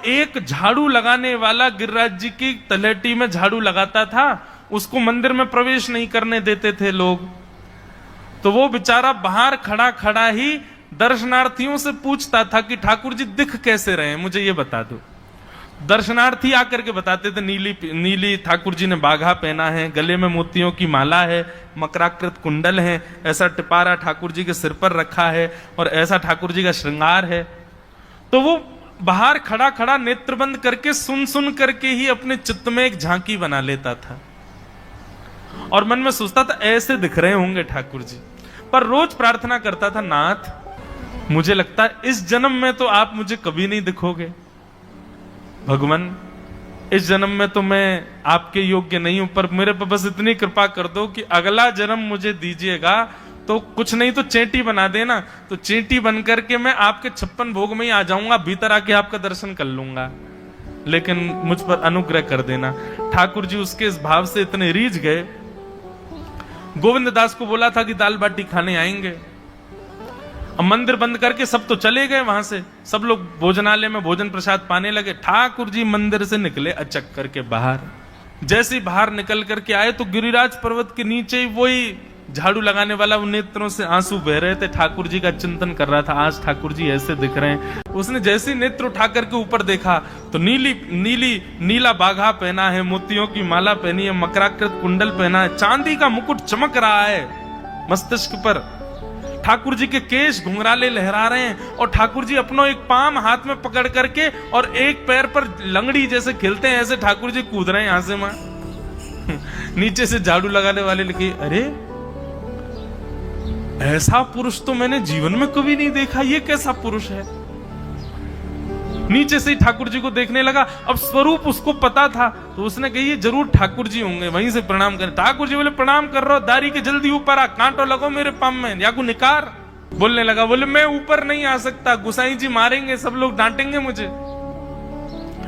एक झाड़ू लगाने वाला गिरिराज जी की तलहटी में झाड़ू लगाता था, उसको मंदिर में प्रवेश नहीं करने देते थे लोग। तो वो बेचारा बाहर खड़ा खड़ा ही दर्शनार्थियों से पूछता था कि ठाकुर जी दिख कैसे रहे हैं, मुझे ये बता दो। दर्शनार्थी आकर के बताते थे नीली ठाकुर जी ने बाघा पहना है, गले में मोतियों की माला है, मकराकृत कुंडल है, ऐसा टिपारा ठाकुर जी के सिर पर रखा है और ऐसा ठाकुर जी का श्रृंगार है। तो वो बाहर खड़ा खड़ा नेत्र बंद करके सुन सुन करके ही अपने चित्त में एक झांकी बना लेता था और मन में सोचता था ऐसे दिख रहे होंगे ठाकुर जी। पर रोज प्रार्थना करता था, नाथ मुझे लगता है इस जन्म में तो आप मुझे कभी नहीं दिखोगे, भगवान इस जन्म में तो मैं आपके योग्य नहीं हूं, पर मेरे पर बस इतनी कृपा कर दो कि अगला जन्म मुझे दीजिएगा तो कुछ नहीं तो चेंटी बना देना, तो चेंटी बन करके मैं आपके 56 भोग में ही आ जाऊंगा, भीतर आके आपका दर्शन कर लूंगा, लेकिन मुझ पर अनुग्रह कर देना। ठाकुर जी उसके इस भाव से इतने रीझ गए। गोविंद दास को बोला था कि दाल बाटी खाने आएंगे। अब मंदिर बंद करके सब तो चले गए, वहां से सब लोग भोजनालय में भोजन प्रसाद पाने लगे। ठाकुर जी मंदिर से निकले अचक करके बाहर। जैसे ही बाहर निकल करके आए तो गिरिराज पर्वत के नीचे ही वही झाड़ू लगाने वाला वो नेत्रों से आंसू बह रहे थे, ठाकुर जी का चिंतन कर रहा था, आज ठाकुर जी ऐसे दिख रहे हैं। उसने जैसे ही नेत्र उठा करके ऊपर देखा तो नीला बाघा पहना है, मोतियों की माला पहनी है, मकराकृत कुंडल पहना है, चांदी का मुकुट चमक रहा है मस्तिष्क पर, ठाकुर जी के केश घुंघराले लहरा रहे हैं और ठाकुर जी अपना एक पाम हाथ में पकड़ करके और एक पैर पर लंगड़ी जैसे खेलते हैं ऐसे ठाकुर जी कूद रहे हैं यहां से वहां। नीचे से झाड़ू लगाने वाले लिखे, अरे ऐसा पुरुष तो मैंने जीवन में कभी नहीं देखा, ये कैसा पुरुष है। नीचे से ही ठाकुर जी को देखने लगा। अब स्वरूप उसको पता था तो उसने कही ये जरूर ठाकुर जी होंगे, वहीं से प्रणाम करें। ठाकुर जी बोले प्रणाम कर रहा हूं, दारी के जल्दी ऊपर आ, कांटो लगो मेरे पाम में, या को निकार। बोलने लगा, बोले मैं ऊपर नहीं आ सकता, गुसाई जी मारेंगे, सब लोग डांटेंगे मुझे।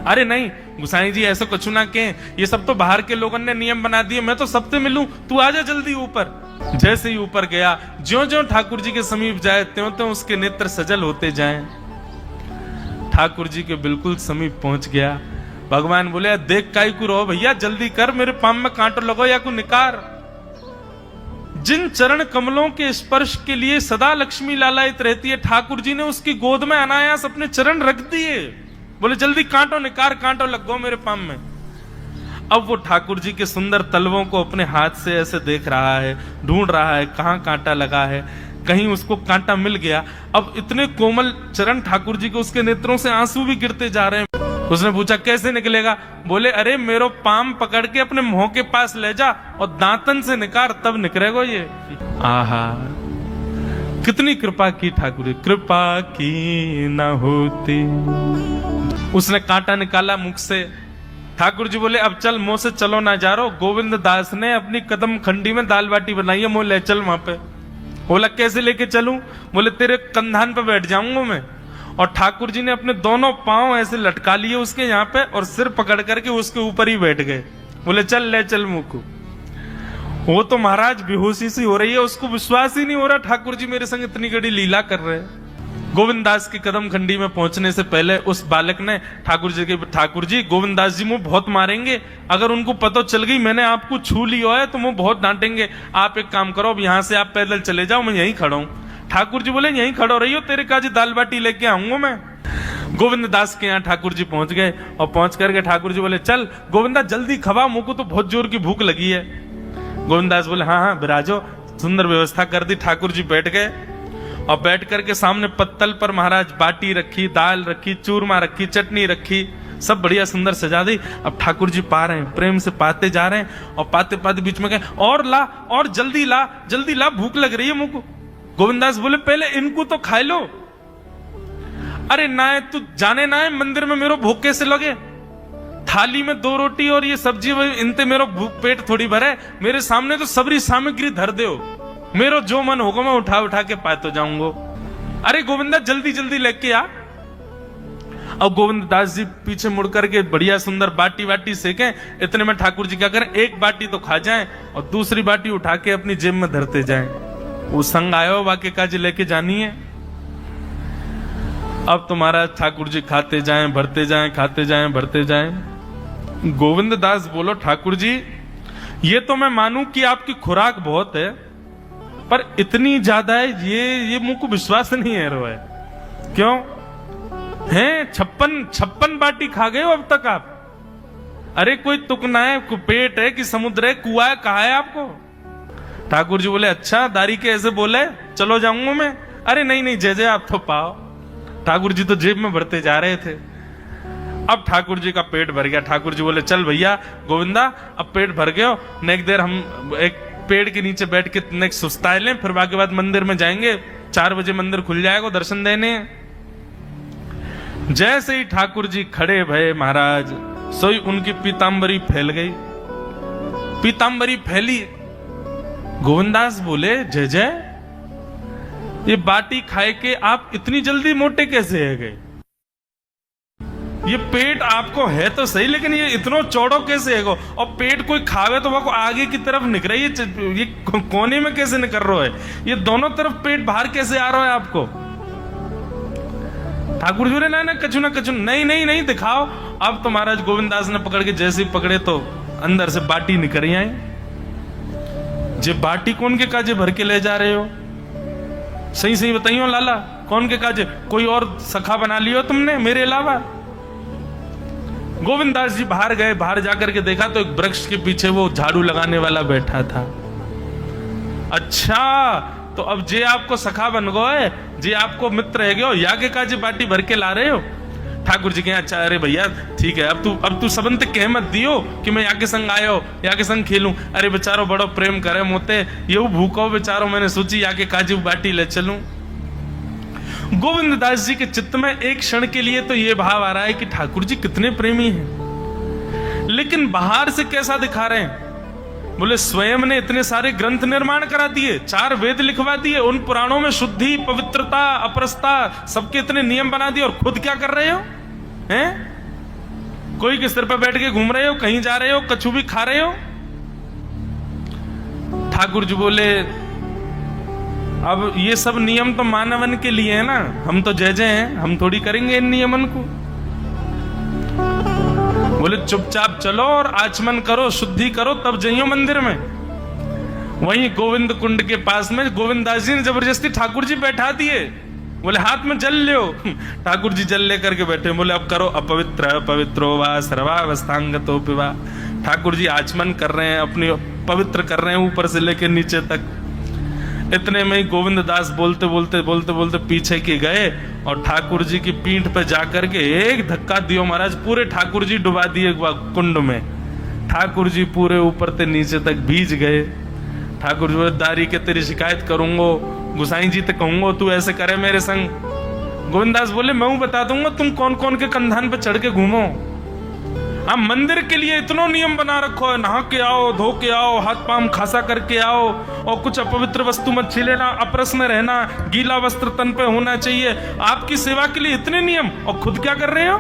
अरे नहीं गुसाई जी ऐसा कुछ ना कहें, ये सब तो बाहर के लोगों ने नियम बना दिए, मैं तो सबसे मिलूं, तू आजा जल्दी ऊपर। जैसे ही ऊपर गया, ज्यों ज्यों ठाकुर जी के समीप जाए त्यों त्यों उसके नेत्र सजल होते जाएं। ठाकुर जी के बिल्कुल समीप पहुंच गया। भगवान बोले, देख काई को रहो भैया, जल्दी कर, मेरे पाम में कांटो लगो या को निकार। जिन चरण कमलों के स्पर्श के लिए सदा लक्ष्मी लालायित रहती है, ठाकुर जी ने उसकी गोद में अनायास अपने चरण रख दिए। बोले जल्दी कांटो निकार, कांटो लग गो मेरे पाम में। अब वो ठाकुर जी के सुंदर तलवों को अपने हाथ से ऐसे देख रहा है, ढूंढ रहा है कहां कांटा लगा है, कहीं उसको कांटा मिल गया। अब इतने कोमल चरण ठाकुर जी के, उसके नेत्रों से आंसू भी गिरते जा रहे हैं। उसने पूछा कैसे निकलेगा? बोले अरे मेरो पाम पकड़ के अपने मुंह के पास ले जा और दांतन से निकाल, तब निकलेगा ये। आहा कितनी कृपा की ठाकुर, कृपा की ना होती। उसने कांटा निकाला मुख से। ठाकुर जी बोले अब चल, मुंह से चलो ना जा रहा। गोविंद दास ने अपनी कदम खंडी में दाल बाटी बनाई है, मुंह ले चल वहां पे। बोला कैसे लेके चलूं? बोले तेरे कंधान पे बैठ जाऊंगा मैं। और ठाकुर जी ने अपने दोनों पांव ऐसे लटका लिए उसके यहाँ पे और सिर पकड़ करके उसके ऊपर ही बैठ गए। बोले चल ले चल मुंह को। वो तो महाराज बेहोशी सी हो रही है, उसको विश्वास ही नहीं हो रहा ठाकुर जी मेरे संग इतनी बड़ी लीला कर रहे हैं। गोविंद दास की कदम खंडी में पहुंचने से पहले उस बालक ने ठाकुर जी के, ठाकुर जी गोविंद दास जी मुझे बहुत मारेंगे, अगर उनको पता चल गई मैंने आपको छू लिया है तो मुझे बहुत डांटेंगे। आप एक काम करो, अब यहाँ से आप पैदल चले जाओ, मैं यहीं खड़ा हूं। ठाकुर जी बोले यहीं खड़ो रहियो, तेरे काजी दाल बाटी लेके आऊंगा मैं। गोविंद दास के यहाँ ठाकुर जी पहुंच गए और पहुंच करके ठाकुर जी बोले चल गोविंदा जल्दी खवा, मुझको तो बहुत जोर की भूख लगी है। गोविंद दास बोले हाँ हाँ बिराजो। सुंदर व्यवस्था कर दी। ठाकुर जी बैठ गए और बैठ करके सामने पत्तल पर महाराज बाटी रखी, दाल रखी, चूरमा रखी, चटनी रखी, सब बढ़िया सुंदर सजा दी। अब ठाकुर जी पा रहे हैं, प्रेम से पाते जा रहे हैं और पाते पाते बीच में कहे और ला, और जल्दी ला, भूख लग रही है मुझको। गोविंदास बोले पहले इनको तो खा लो। अरे ना है तू जाने ना है मंदिर में मेरो भूख कैसे लगे? थाली में 2 रोटी और ये सब्जी, इनते मेरो भूख पेट थोड़ी भरे। मेरे सामने तो सबरी सामग्री धर दो, मेरो जो मन होगा मैं उठा के पाते जाऊंगा। अरे गोविंदा जल्दी लेके आ। अब गोविंद दास जी पीछे मुड़ करके बढ़िया सुंदर बाटी सेकें। इतने में ठाकुर जी क्या करें, एक बाटी तो खा जाएं और दूसरी बाटी उठा के अपनी जेब में धरते जाएं। वो संग आयो वाके काजी लेके जानी है। अब तो महाराज ठाकुर जी खाते जाएं भरते जाएं, खाते जाएं भरते जाएं। गोविंद दास बोलो, ठाकुर जी ये तो मैं मानूं कि आपकी खुराक बहुत है, पर इतनी ज्यादा है ये मुंह को विश्वास नहीं है रो है। क्यों हैं 56 बाटी खा गए हो अब तक आप? अरे कोई तुकना है, पेट है कि समुद्र है, कुआ है, कहा है आपको? ठाकुर जी बोले अच्छा दारी के ऐसे बोले, चलो जाऊंगा मैं। अरे नहीं नहीं जय जय आप तो पाओ। ठाकुर जी तो जेब में भरते जा रहे थे। अब ठाकुर जी का पेट भर गया। ठाकुर जी बोले चल भैया गोविंदा अब पेट भर गयो, नेक देर हम एक पेड़ के नीचे बैठ के नेक सुस्ताए लें, फिर बाकी बाद मंदिर में जाएंगे, 4 बजे मंदिर खुल जाएगा दर्शन देने। जैसे ही ठाकुर जी खड़े भये महाराज, सोई उनकी पीतांबरी फैल गई। पीतांबरी फैली, गोविंदास बोले जय जय ये बाटी खाए के आप इतनी जल्दी मोटे कैसे है गए? ये पेट आपको है तो सही, लेकिन ये इतना चौड़ो कैसे है गो? और पेट कोई खावे तो वो आगे की तरफ निकल रही है, ये कोने में कैसे निकल रहा है? ये दोनों तरफ पेट बाहर कैसे आ रहा है आपको? ठाकुर जी ने ना कछु ना कछु, नहीं नहीं नहीं दिखाओ। अब तो महाराज गोविंदास ने पकड़ के जैसे ही पकड़े तो अंदर से बाटी निकल आई। जे बाटी कौन के काजे भर के ले जा रहे हो? सही सही बताइयो लाला, कौन के काजे? कोई और सखा बना लियो तुमने मेरे अलावा? गोविंदास जी बाहर गए, बाहर जाकर के देखा तो एक वृक्ष के पीछे वो झाड़ू लगाने वाला बैठा था। अच्छा तो अब जे आपको सखा बन गए, जे आपको मित्र है गयो, या के काजे बाटी भर के ला रहे हो? ठाकुर जी के अच्छा अरे भैया ठीक है, अब तू सबंत कह मत दियो कि मैं यहाँ के संग आयो, यहाँ के संग खेलूं। अरे बेचारो बड़ो प्रेम करे मोते, ये भूखो बेचारो, मैंने सोची यहाँ के काजू बाटी ले चलूं। गोविंद दास जी के चित्त में एक क्षण के लिए तो ये भाव आ रहा है कि ठाकुर जी कितने प्रेमी हैं, लेकिन बाहर से कैसा दिखा रहे हैं? बोले स्वयं ने इतने सारे ग्रंथ निर्माण करा दिए, 4 वेद लिखवा दिए, उन पुराणों में शुद्धि पवित्रता अपरसता सबके इतने नियम बना दिए, और खुद क्या कर रहे हो हैं? कोई के सिर पे बैठ के घूम रहे हो, कहीं जा रहे हो, कछु भी खा रहे हो। ठाकुर जी बोले अब ये सब नियम तो मानवन के लिए है ना, हम तो जय जय हैं, हम थोड़ी करेंगे इन नियमन को। बोले चुपचाप चलो और आचमन करो, शुद्धि करो, तब जाइयो मंदिर में। वहीं गोविंद कुंड के पास में गोविंदास जी ने जबरदस्ती ठाकुर जी बैठा दिए। बोले हाथ में जल लो। ठाकुर जी जल लेकर के बैठे, बोले अब करो अपवित्र पवित्रो वा सर्वावस्थांगतो पिवा। ठाकुर जी आचमन कर रहे हैं, अपनी पवित्र कर रहे हैं ऊपर से लेकर नीचे तक। इतने में ही गोविंद दास बोलते बोलते बोलते बोलते पीछे के गए और ठाकुर जी की पीठ पे जाकर के एक धक्का दियो महाराज, पूरे ठाकुर जी डुबा दिए कुंड में। ठाकुर जी पूरे ऊपर से नीचे तक भीज गए। ठाकुर जी दारी के तेरी शिकायत करूंगो, गुसाई जी तक कहूंगो तू ऐसे करे मेरे संग। गोविंदास बोले मैं बता दूंगा तुम कौन कौन के कंधान पे चढ़ के घूमो। आप मंदिर के लिए इतना नियम बना रखो है, नहा के आओ, धो के आओ, हाथ पांव खासा करके आओ, और कुछ अपवित्र वस्तु मत छीलेना, अपरस में रहना, गीला वस्त्र तन पे होना चाहिए। आपकी सेवा के लिए इतने नियम, और खुद क्या कर रहे हो?